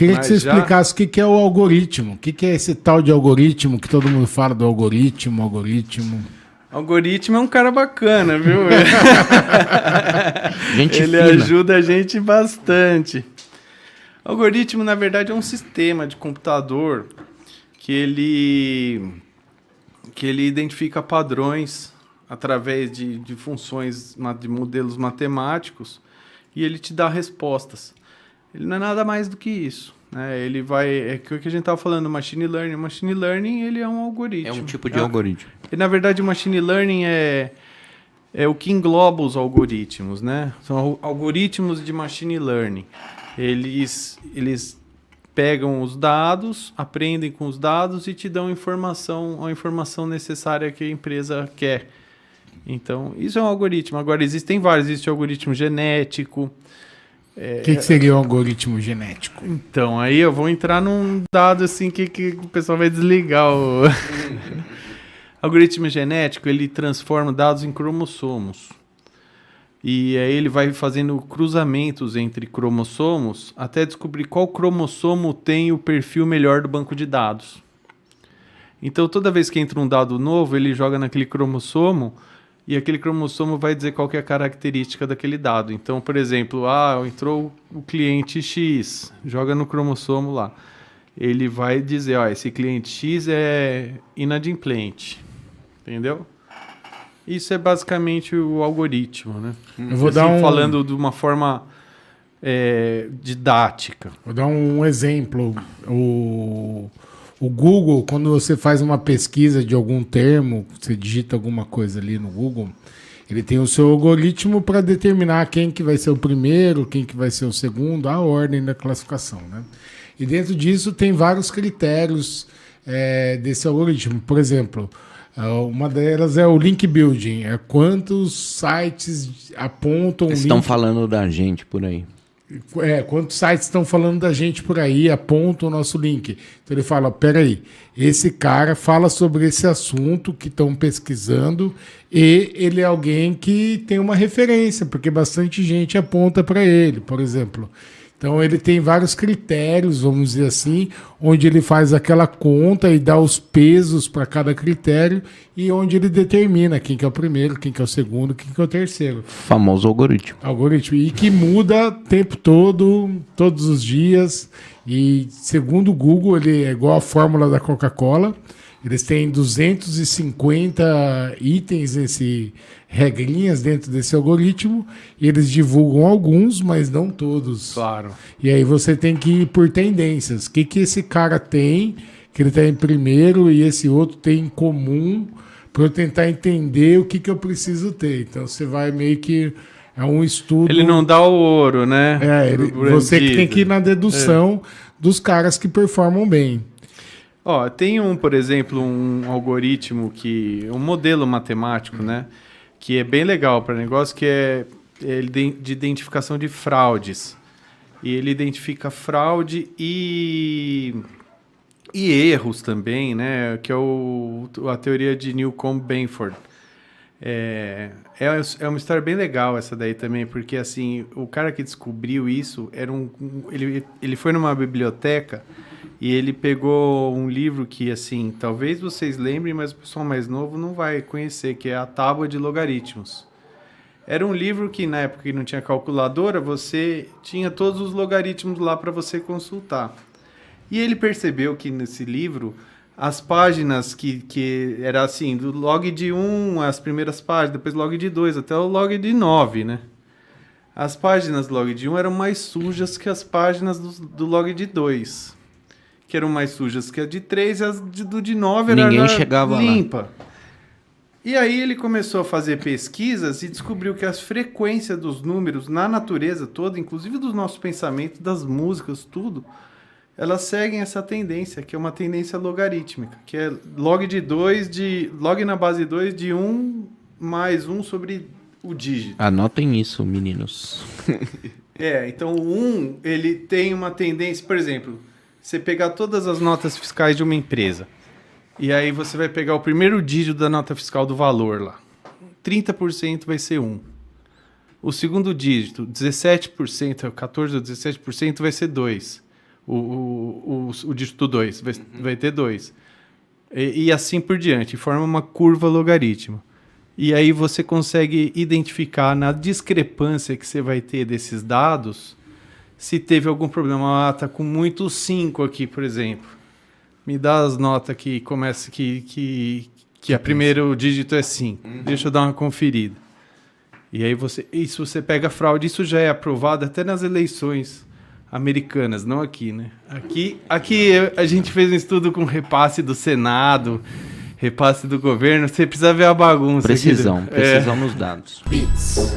queria que você explicasse o que é o algoritmo. O que é esse tal de algoritmo que todo mundo fala do algoritmo? Algoritmo é um cara bacana, viu? Ele fina. ajuda a gente bastante. Algoritmo, na verdade, é um sistema de computador que ele identifica padrões através de funções, de modelos matemáticos, e ele te dá respostas. Ele não é nada mais do que isso, né? Ele é o que a gente estava falando, machine learning. Machine learning, ele é um algoritmo. É um tipo de algoritmo. E, na verdade, o machine learning é o que engloba os algoritmos, né? São algoritmos de machine learning. Eles pegam os dados, aprendem com os dados e te dão a informação necessária que a empresa quer. Então, isso é um algoritmo. Agora, existem vários. Existe o algoritmo genético. O que seria um algoritmo genético? Então, aí eu vou entrar num dado assim que o pessoal vai desligar. O algoritmo genético, ele transforma dados em cromossomos. E aí ele vai fazendo cruzamentos entre cromossomos até descobrir qual cromossomo tem o perfil melhor do banco de dados. Então, toda vez que entra um dado novo, ele joga naquele cromossomo e aquele cromossomo vai dizer qual que é a característica daquele dado. Então, por exemplo, entrou o cliente X, joga no cromossomo lá. Ele vai dizer, esse cliente X é inadimplente. Entendeu? Isso é basicamente o algoritmo, né? Eu vou dar falando de uma forma didática. Vou dar um exemplo. O Google, quando você faz uma pesquisa de algum termo, você digita alguma coisa ali no Google, ele tem o seu algoritmo para determinar quem que vai ser o primeiro, quem que vai ser o segundo, a ordem da classificação, né? E dentro disso tem vários critérios desse algoritmo. Por exemplo, uma delas é o link building, é quantos sites apontam o link. Estão falando da gente por aí. Quantos sites estão falando da gente por aí, apontam o nosso link. Então ele fala, peraí, esse cara fala sobre esse assunto que estão pesquisando e ele é alguém que tem uma referência, porque bastante gente aponta para ele, por exemplo. Então ele tem vários critérios, vamos dizer assim, onde ele faz aquela conta e dá os pesos para cada critério e onde ele determina quem que é o primeiro, quem que é o segundo, quem que é o terceiro. Famoso algoritmo. E que muda o tempo todo, todos os dias. E segundo o Google, ele é igual a fórmula da Coca-Cola. Eles têm 250 itens, regrinhas dentro desse algoritmo, e eles divulgam alguns, mas não todos. Claro. E aí você tem que ir por tendências. O que esse cara tem, que ele está em primeiro, e esse outro tem em comum, para eu tentar entender o que eu preciso ter. Então você vai meio que... É um estudo... Ele não dá o ouro, né? Você que tem que ir na dedução dos caras que performam bem. Tem por exemplo, um algoritmo um modelo matemático, né? Que é bem legal para negócio, que é de identificação de fraudes. E ele identifica fraude e erros também, né? Que é a teoria de Newcomb-Benford. É uma história bem legal essa daí também, porque assim, o cara que descobriu isso ele foi numa biblioteca e ele pegou um livro que, assim, talvez vocês lembrem, mas o pessoal mais novo não vai conhecer, que é a Tábua de Logaritmos. Era um livro que, na época que não tinha calculadora, você tinha todos os logaritmos lá para você consultar. E ele percebeu que nesse livro, as páginas que era assim, do log de 1, as primeiras páginas, depois log de 2, até o log de 9, né? As páginas do log de 1 eram mais sujas que as páginas do log de 2. Que eram mais sujas que a de 3 e as do de 9 Ninguém chegava limpa. lá. E aí ele começou a fazer pesquisas e descobriu que as frequências dos números na natureza toda, inclusive dos nossos pensamentos, das músicas, tudo, elas seguem essa tendência, que é uma tendência logarítmica, que é log de 2, log na base 2 de 1 mais 1 sobre o dígito. Anotem isso, meninos. Então o 1, ele tem uma tendência, por exemplo, você pegar todas as notas fiscais de uma empresa, e aí você vai pegar o primeiro dígito da nota fiscal do valor lá. 30% vai ser 1. O segundo dígito, 17%, 14% ou 17% vai ser 2. o dígito 2, vai ter 2. E assim por diante, forma uma curva logarítmica. E aí você consegue identificar na discrepância que você vai ter desses dados se teve algum problema. Ah, tá com muito 5 aqui, por exemplo. Me dá as notas que começa que a primeiro dígito é 5. Deixa eu dar uma conferida. E aí isso você pega fraude, isso já é aprovado até nas eleições americanas, não aqui, né? Aqui a gente fez um estudo com repasse do Senado, repasse do governo, você precisa ver a bagunça. Precisão aqui, nos dados. Bits.